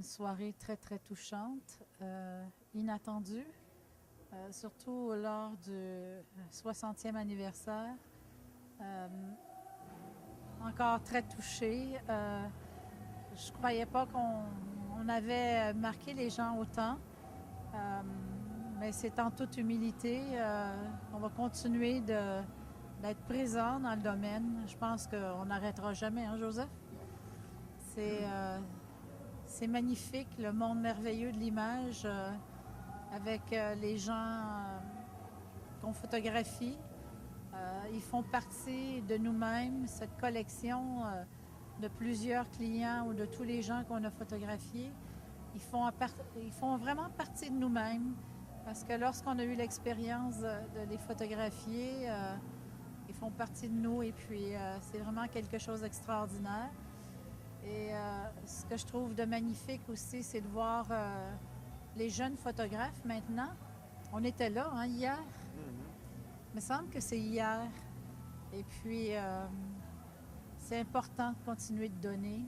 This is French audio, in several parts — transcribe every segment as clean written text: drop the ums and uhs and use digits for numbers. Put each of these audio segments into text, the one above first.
soirée très, très touchante, inattendue, surtout lors du 60e anniversaire. Encore très touchée. Je ne croyais pas qu'on avait marqué les gens autant, mais c'est en toute humilité. On va continuer d'être présent dans le domaine. Je pense qu'on n'arrêtera jamais, hein, Joseph? C'est magnifique, le monde merveilleux de l'image avec les gens qu'on photographie. Ils font partie de nous-mêmes, cette collection de plusieurs clients ou de tous les gens qu'on a photographiés. Ils font vraiment partie de nous-mêmes parce que lorsqu'on a eu l'expérience de les photographier, ils font partie de nous et puis c'est vraiment quelque chose d'extraordinaire. Et ce que je trouve de magnifique aussi, c'est de voir les jeunes photographes maintenant. On était là, hein, hier. Il me semble que c'est hier. Et puis, c'est important de continuer de donner.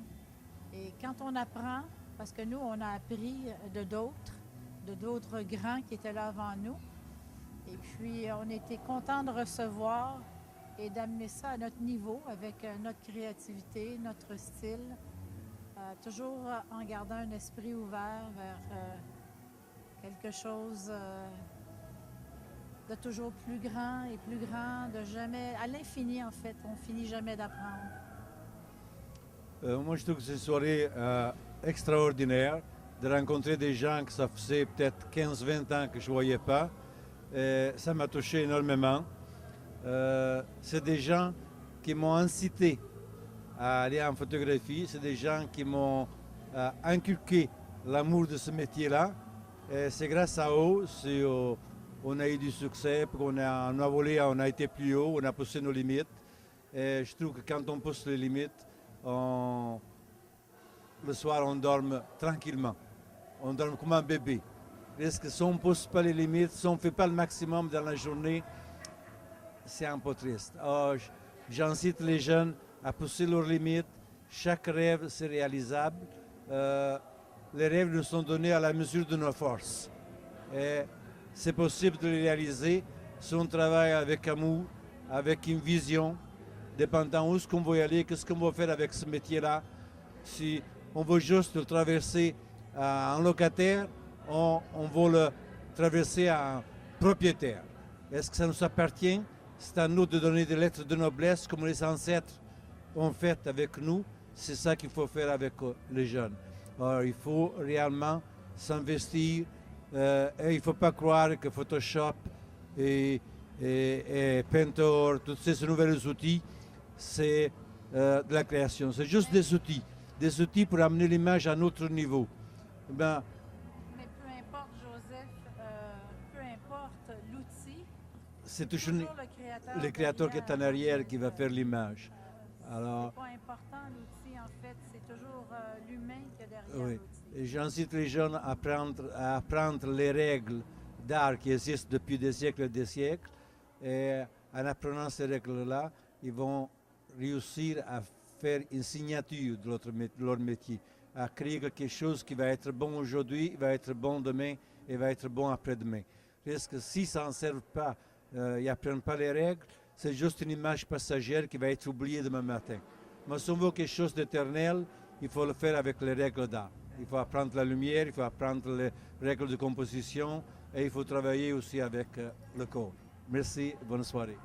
Et quand on apprend, parce que nous, on a appris de d'autres grands qui étaient là avant nous. Et puis, on était contents de recevoir et d'amener ça à notre niveau avec notre créativité, notre style, toujours en gardant un esprit ouvert vers quelque chose de toujours plus grand et plus grand, de jamais, à l'infini en fait, on finit jamais d'apprendre. Moi je trouve que c'est une soirée extraordinaire, de rencontrer des gens que ça faisait peut-être 15-20 ans que je ne voyais pas. Ça m'a touché énormément. C'est des gens qui m'ont incité à aller en photographie, c'est des gens qui m'ont inculqué l'amour de ce métier-là. Et c'est grâce à eux si on a eu du succès, on a volé, on a été plus haut, on a poussé nos limites. Et je trouve que quand on pousse les limites, le soir on dort tranquillement, on dort comme un bébé. Parce que si on ne pousse pas les limites, si on ne fait pas le maximum dans la journée, c'est un peu triste. J'incite les jeunes à pousser leurs limites. Chaque rêve, c'est réalisable. Les rêves nous sont donnés à la mesure de nos forces. Et c'est possible de les réaliser si on travaille avec amour, avec une vision, dépendant où est-ce qu'on veut y aller, qu'est-ce qu'on va faire avec ce métier-là. Si on veut juste le traverser en locataire, on veut le traverser en propriétaire. Est-ce que ça nous appartient? C'est à nous de donner des lettres de noblesse comme les ancêtres ont fait avec nous. C'est ça qu'il faut faire avec les jeunes. Alors, il faut réellement s'investir et il ne faut pas croire que Photoshop et Painter, tous ces nouveaux outils, c'est de la création. C'est juste des outils pour amener l'image à un autre niveau. Mais peu importe, Joseph, peu importe l'outil, c'est toujours le créateur qui est en arrière qui va faire l'image. Alors, c'est pas important l'outil, en fait, c'est toujours l'humain qui est derrière oui. l'outil. J'incite les jeunes à apprendre les règles d'art qui existent depuis des siècles et des siècles. Et en apprenant ces règles-là, ils vont réussir à faire une signature de leur métier, à créer quelque chose qui va être bon aujourd'hui, va être bon demain et va être bon après-demain. Parce que s'ils ne s'en servent pas, ils n'apprennent pas les règles, c'est juste une image passagère qui va être oubliée demain matin. Mais si on veut quelque chose d'éternel, il faut le faire avec les règles d'art. Il faut apprendre la lumière, il faut apprendre les règles de composition et il faut travailler aussi avec le corps. Merci, bonne soirée.